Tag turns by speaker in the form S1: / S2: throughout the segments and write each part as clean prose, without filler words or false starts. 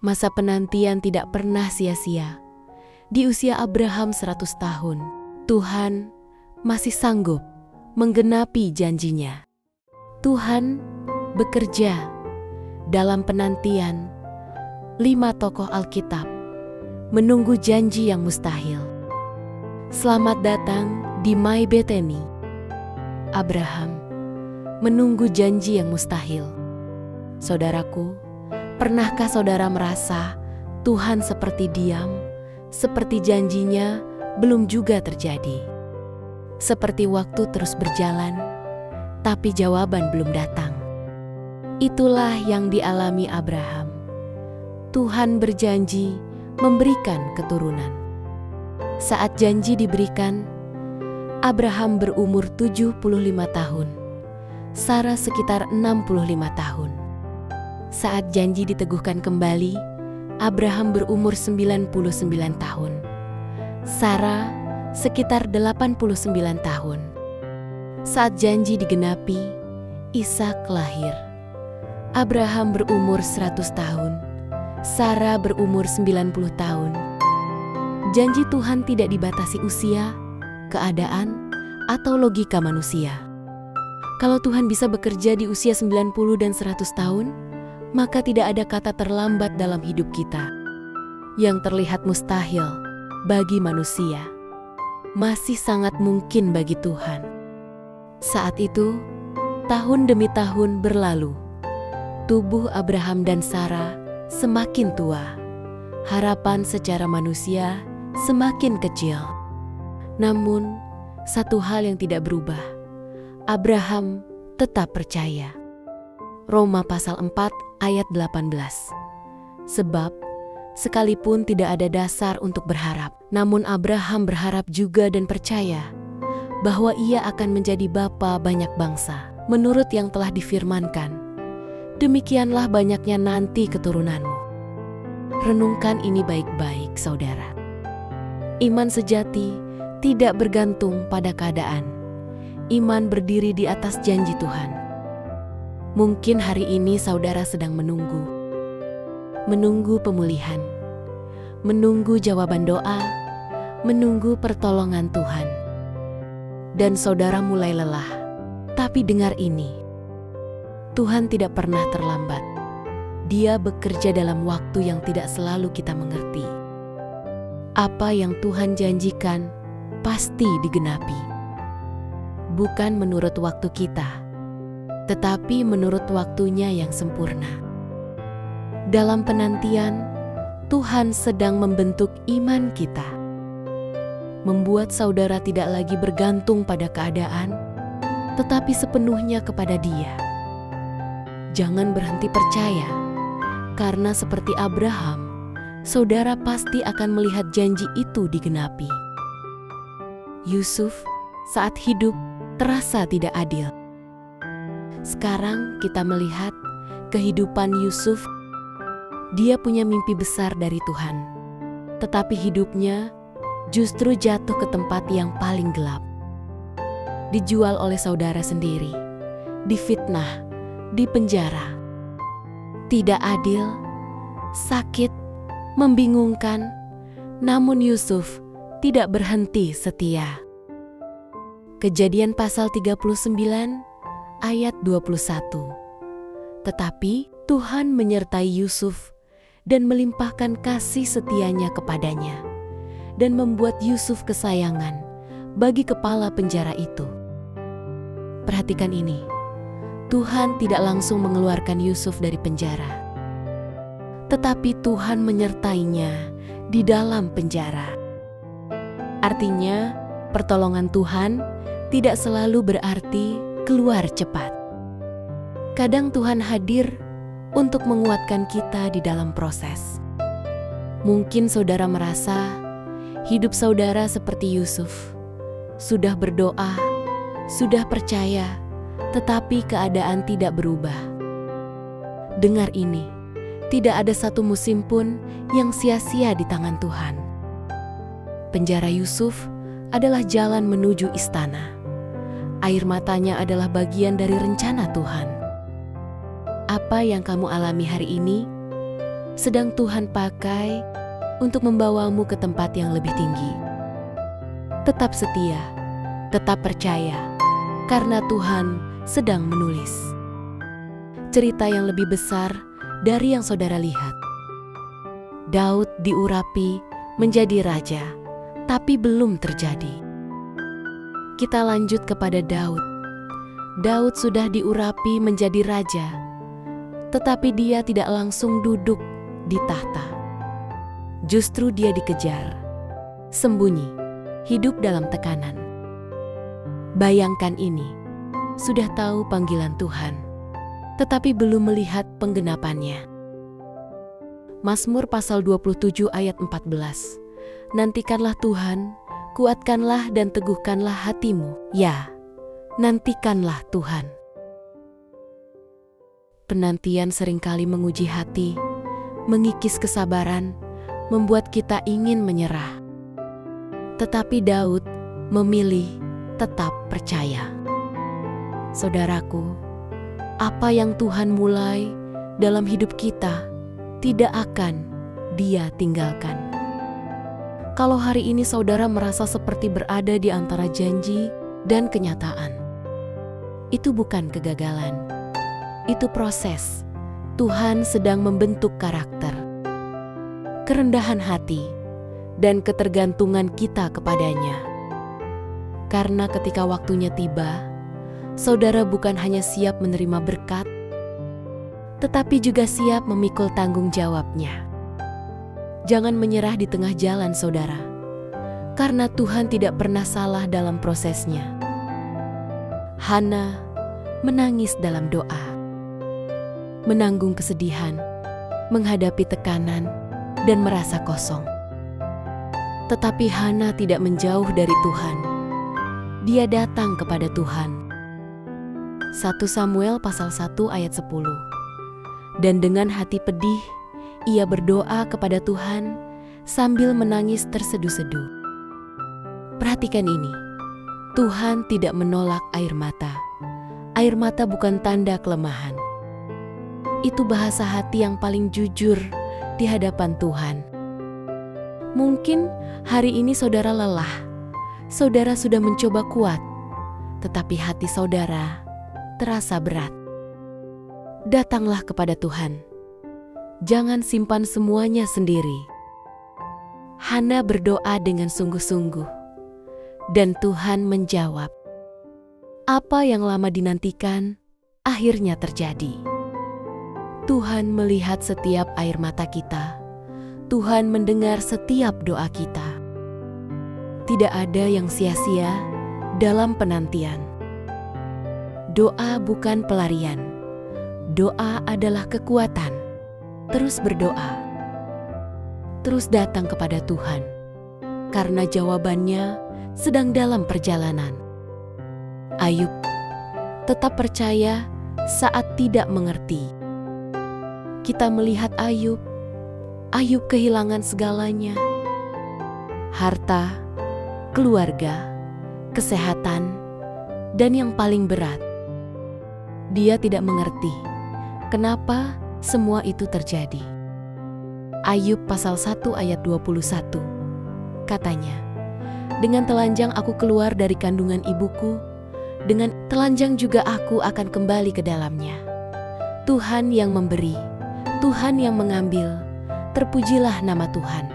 S1: Masa penantian tidak pernah sia-sia. Di usia Abraham 100 tahun, Tuhan masih sanggup menggenapi janjinya. Tuhan bekerja dalam penantian. 5 tokoh Alkitab menunggu janji yang mustahil. Selamat datang di My Bethany. Abraham menunggu janji yang mustahil. Saudaraku, pernahkah saudara merasa Tuhan seperti diam, seperti janjinya belum juga terjadi? Seperti waktu terus berjalan, tapi jawaban belum datang. Itulah yang dialami Abraham. Tuhan berjanji memberikan keturunan. Saat janji diberikan, Abraham berumur 75 tahun, Sarah sekitar 65 tahun. Saat janji diteguhkan kembali, Abraham berumur 99 tahun, Sarah sekitar 89 tahun. Saat janji digenapi, Ishak lahir. Abraham berumur 100 tahun, Sarah berumur 90 tahun. Janji Tuhan tidak dibatasi usia, keadaan, atau logika manusia. Kalau Tuhan bisa bekerja di usia 90 dan 100 tahun, maka tidak ada kata terlambat dalam hidup kita. Yang terlihat mustahil bagi manusia, masih sangat mungkin bagi Tuhan. Saat itu, tahun demi tahun berlalu. Tubuh Abraham dan Sarah semakin tua. Harapan secara manusia semakin kecil. Namun, satu hal yang tidak berubah. Abraham tetap percaya. Roma pasal 4 ayat 18. Sebab, sekalipun tidak ada dasar untuk berharap, namun Abraham berharap juga dan percaya bahwa ia akan menjadi bapa banyak bangsa. Menurut yang telah difirmankan, demikianlah banyaknya nanti keturunanmu. Renungkan ini baik-baik, saudara. Iman sejati tidak bergantung pada keadaan. Iman berdiri di atas janji Tuhan. Mungkin hari ini saudara sedang menunggu pemulihan, menunggu jawaban doa, menunggu pertolongan Tuhan. Dan saudara mulai lelah. Tapi dengar ini, Tuhan tidak pernah terlambat. Dia bekerja dalam waktu yang tidak selalu kita mengerti. Apa yang Tuhan janjikan pasti digenapi. Bukan menurut waktu kita, tetapi menurut waktunya yang sempurna. Dalam penantian, Tuhan sedang membentuk iman kita. Membuat saudara tidak lagi bergantung pada keadaan, tetapi sepenuhnya kepada Dia. Jangan berhenti percaya, karena seperti Abraham, saudara pasti akan melihat janji itu digenapi. Yusuf saat hidup terasa tidak adil. Sekarang kita melihat kehidupan Yusuf. Dia punya mimpi besar dari Tuhan, tetapi hidupnya justru jatuh ke tempat yang paling gelap. Dijual oleh saudara sendiri, difitnah, dipenjara. Tidak adil, sakit, membingungkan, namun Yusuf tidak berhenti setia. Kejadian pasal 39 ayat 21. Tetapi Tuhan menyertai Yusuf dan melimpahkan kasih setianya kepadanya dan membuat Yusuf kesayangan bagi kepala penjara itu. Perhatikan ini, Tuhan tidak langsung mengeluarkan Yusuf dari penjara, tetapi Tuhan menyertainya di dalam penjara. Artinya, pertolongan Tuhan tidak selalu berarti keluar cepat. Kadang Tuhan hadir untuk menguatkan kita di dalam proses. Mungkin saudara merasa hidup saudara seperti Yusuf. Sudah berdoa, sudah percaya, tetapi keadaan tidak berubah. Dengar ini, tidak ada satu musim pun yang sia-sia di tangan Tuhan. Penjara Yusuf adalah jalan menuju istana. Air matanya adalah bagian dari rencana Tuhan. Apa yang kamu alami hari ini? sedang Tuhan pakai untuk membawamu ke tempat yang lebih tinggi. Tetap setia, tetap percaya, karena Tuhan sedang menulis cerita yang lebih besar dari yang saudara lihat. Daud diurapi menjadi raja, tapi belum terjadi. Kita lanjut kepada Daud. Daud sudah diurapi menjadi raja, tetapi dia tidak langsung duduk di tahta. Justru dia dikejar, sembunyi, hidup dalam tekanan. Bayangkan ini, sudah tahu panggilan Tuhan, tetapi belum melihat penggenapannya. Mazmur pasal 27 ayat 14. Nantikanlah Tuhan, kuatkanlah dan teguhkanlah hatimu. Ya, nantikanlah Tuhan. Penantian seringkali menguji hati, mengikis kesabaran, membuat kita ingin menyerah. Tetapi Daud memilih tetap percaya. Saudaraku, apa yang Tuhan mulai dalam hidup kita tidak akan Dia tinggalkan. Kalau hari ini saudara merasa seperti berada di antara janji dan kenyataan, itu bukan kegagalan, itu proses. Tuhan sedang membentuk karakter, kerendahan hati, dan ketergantungan kita kepadanya. Karena ketika waktunya tiba, saudara bukan hanya siap menerima berkat, tetapi juga siap memikul tanggung jawabnya. Jangan menyerah di tengah jalan, saudara, karena Tuhan tidak pernah salah dalam prosesnya. Hana menangis dalam doa, menanggung kesedihan, menghadapi tekanan, dan merasa kosong. Tetapi Hana tidak menjauh dari Tuhan. Dia datang kepada Tuhan. 1 Samuel pasal 1 ayat 10. Dan dengan hati pedih, ia berdoa kepada Tuhan sambil menangis terseduh-seduh. Perhatikan ini, Tuhan tidak menolak air mata. Air mata bukan tanda kelemahan. Itu bahasa hati yang paling jujur di hadapan Tuhan. Mungkin hari ini saudara lelah, saudara sudah mencoba kuat, tetapi hati saudara terasa berat. Datanglah kepada Tuhan. Jangan simpan semuanya sendiri. Hana berdoa dengan sungguh-sungguh, dan Tuhan menjawab. Apa yang lama dinantikan, akhirnya terjadi. Tuhan melihat setiap air mata kita. Tuhan mendengar setiap doa kita. Tidak ada yang sia-sia dalam penantian. Doa bukan pelarian. Doa adalah kekuatan. Terus berdoa. Terus datang kepada Tuhan. Karena jawabannya sedang dalam perjalanan. Ayub tetap percaya saat tidak mengerti. Kita melihat Ayub. Ayub kehilangan segalanya. Harta, keluarga, kesehatan, dan yang paling berat, dia tidak mengerti kenapa semua itu terjadi. Ayub pasal 1 ayat 21. Katanya, dengan telanjang aku keluar dari kandungan ibuku, dengan telanjang juga aku akan kembali ke dalamnya. Tuhan yang memberi, Tuhan yang mengambil, terpujilah nama Tuhan.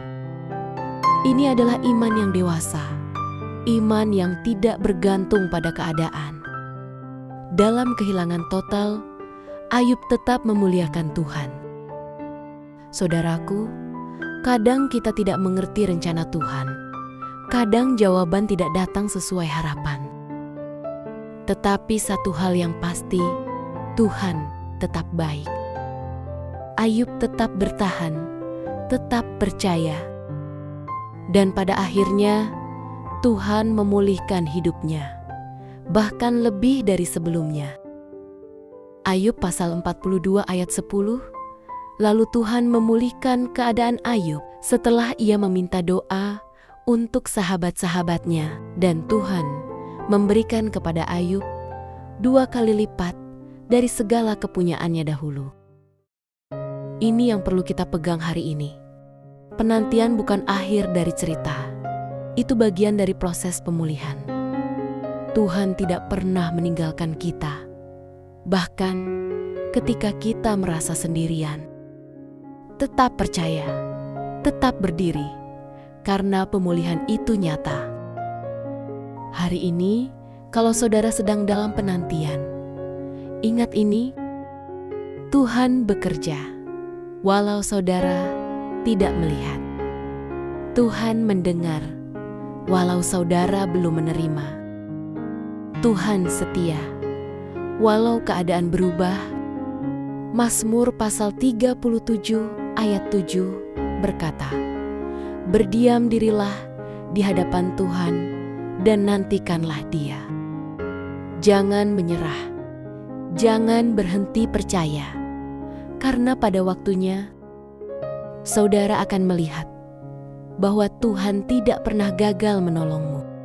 S1: Ini adalah iman yang dewasa, iman yang tidak bergantung pada keadaan. Dalam kehilangan total, Ayub tetap memuliakan Tuhan. Saudaraku, kadang kita tidak mengerti rencana Tuhan. Kadang jawaban tidak datang sesuai harapan. Tetapi satu hal yang pasti, Tuhan tetap baik. Ayub tetap bertahan, tetap percaya. Dan pada akhirnya, Tuhan memulihkan hidupnya, bahkan lebih dari sebelumnya. Ayub pasal 42 ayat 10, lalu Tuhan memulihkan keadaan Ayub setelah ia meminta doa untuk sahabat-sahabatnya, dan Tuhan memberikan kepada Ayub 2 kali lipat dari segala kepunyaannya dahulu. Ini yang perlu kita pegang hari ini. Penantian bukan akhir dari cerita. Itu bagian dari proses pemulihan. Tuhan tidak pernah meninggalkan kita. Bahkan ketika kita merasa sendirian. Tetap percaya, tetap berdiri, karena pemulihan itu nyata. Hari ini, kalau saudara sedang dalam penantian, ingat ini, Tuhan bekerja, walau saudara tidak melihat. Tuhan mendengar, walau saudara belum menerima. Tuhan setia, walau keadaan berubah. Mazmur pasal 37 ayat 7 berkata, "Berdiam dirilah di hadapan Tuhan dan nantikanlah Dia." Jangan menyerah, jangan berhenti percaya, karena pada waktunya saudara akan melihat bahwa Tuhan tidak pernah gagal menolongmu.